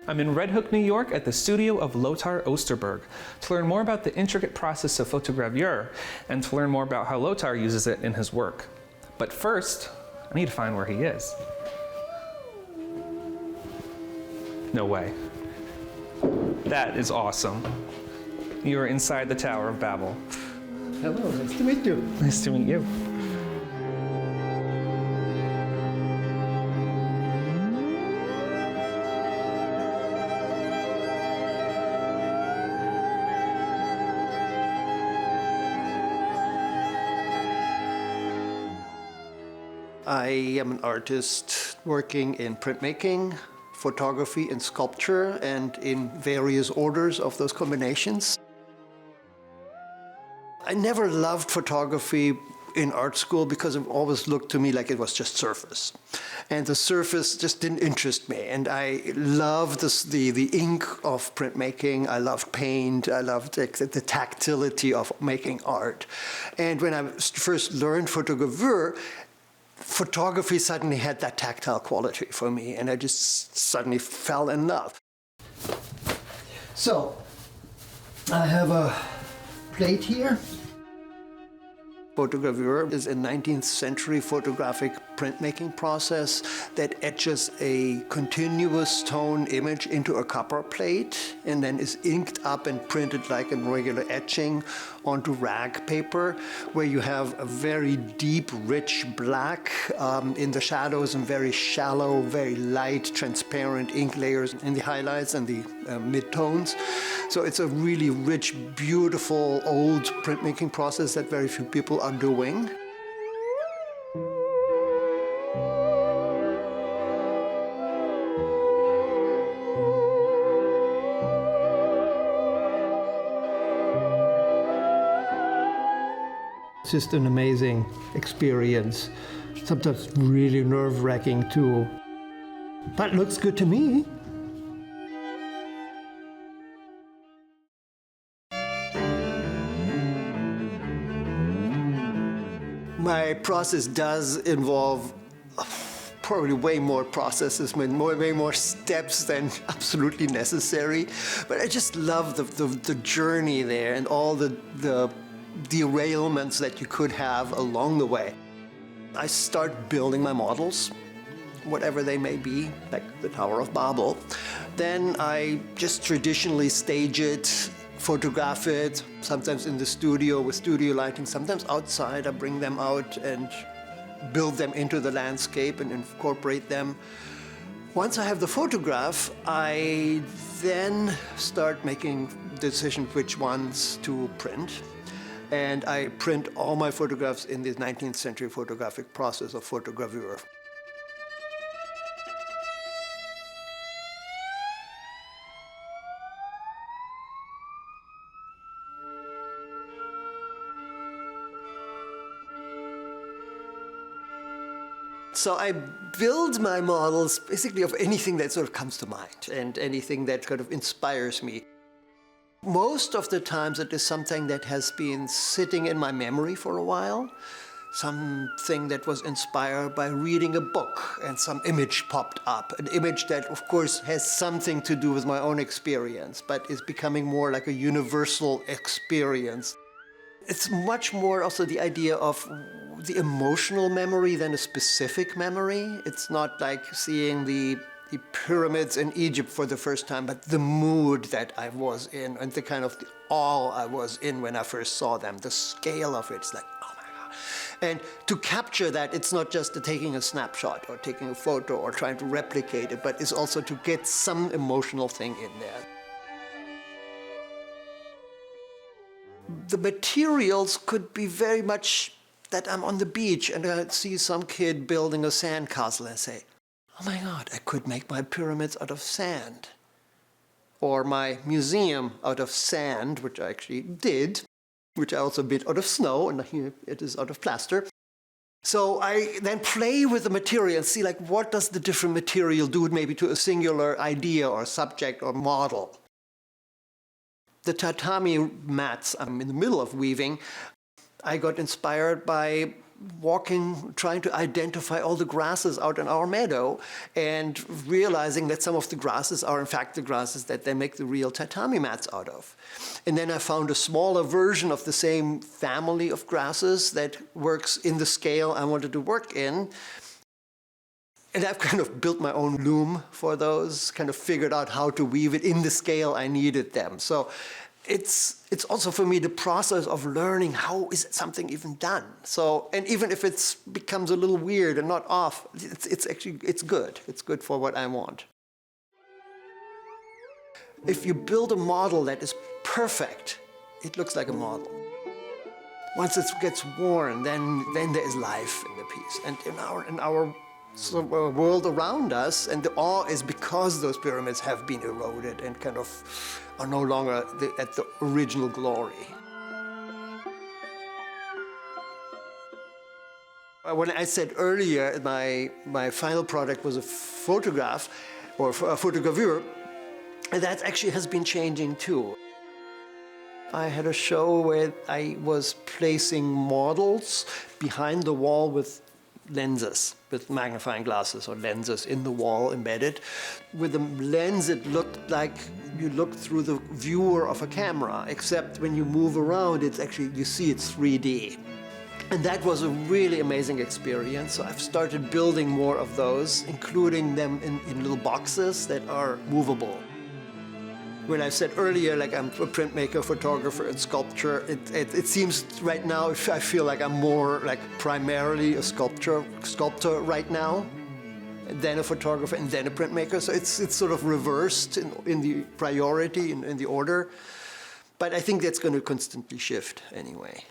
I'm in Red Hook, New York at the studio of Lothar Osterberg to learn more about the intricate process of photogravure and to learn more about how Lothar uses it in his work. But first, I need to find where he is. No way. That is awesome. You are inside the Tower of Babel. Hello, nice to meet you. Nice to meet you. I am an artist working in printmaking, photography, and sculpture, and in various orders of those combinations. I never loved photography in art school because it always looked to me like it was just surface. And the surface just didn't interest me. And I loved the ink of printmaking. I loved paint. I loved the tactility of making art. And when I first learned photogravure, photography suddenly had that tactile quality for me, and I just suddenly fell in love. So, I have a plate here. Photogravure is a 19th century photographic printmaking process that etches a continuous tone image into a copper plate and then is inked up and printed like a regular etching onto rag paper, where you have a very deep, rich black in the shadows and very shallow, very light, transparent ink layers in the highlights and the midtones. So it's a really rich, beautiful, old printmaking process that very few people are doing. It's just an amazing experience, sometimes really nerve-wracking too. But looks good to me. My process does involve probably way more processes, way more steps than absolutely necessary. But I just love the journey there and all the derailments that you could have along the way. I start building my models, whatever they may be, like the Tower of Babel. Then I just traditionally stage it, photograph it, sometimes in the studio with studio lighting, sometimes outside. I bring them out and build them into the landscape and incorporate them. Once I have the photograph, I then start making decisions which ones to print. And I print all my photographs in the 19th century photographic process of photogravure. So I build my models basically of anything that sort of comes to mind and anything that kind of inspires me. Most of the times it is something that has been sitting in my memory for a while, something that was inspired by reading a book and some image popped up, an image that of course has something to do with my own experience, but is becoming more like a universal experience. It's much more also the idea of the emotional memory than a specific memory. It's not like seeing the pyramids in Egypt for the first time, but the mood that I was in and the kind of the awe I was in when I first saw them, the scale of it's like, oh my God. And to capture that, it's not just taking a snapshot or taking a photo or trying to replicate it, but it's also to get some emotional thing in there. The materials could be very much that I'm on the beach and I see some kid building a sandcastle and say, oh my God, I could make my pyramids out of sand. Or my museum out of sand, which I actually did, which I also built out of snow, and here it is out of plaster. So I then play with the material and see like what does the different material do maybe to a singular idea or subject or model. The tatami mats I'm in the middle of weaving, I got inspired by walking, trying to identify all the grasses out in our meadow and realizing that some of the grasses are in fact the grasses that they make the real tatami mats out of. And then I found a smaller version of the same family of grasses that works in the scale I wanted to work in. And I've kind of built my own loom for those, kind of figured out how to weave it in the scale I needed them. So it's also for me the process of learning how is something even done. So, and even if it becomes a little weird and not off, it's actually good. It's good for what I want. If you build a model that is perfect, it looks like a model. Once it gets worn, then there is life in the piece. And in our world around us, and the awe is because those pyramids have been eroded and kind of are no longer at the original glory. When I said earlier my final product was a photograph or a photogravure, that actually has been changing too. I had a show where I was placing models behind the wall with lenses, with magnifying glasses or lenses in the wall embedded. With the lens, it looked like you looked through the viewer of a camera, except when you move around, it's actually, you see it's 3D. And that was a really amazing experience. So I've started building more of those, including them in little boxes that are movable. When I said earlier, like I'm a printmaker, photographer, and sculptor, it seems right now I feel like I'm more like primarily a sculptor right now, then a photographer, and then a printmaker. So it's sort of reversed in the priority, in the order. But I think that's going to constantly shift anyway.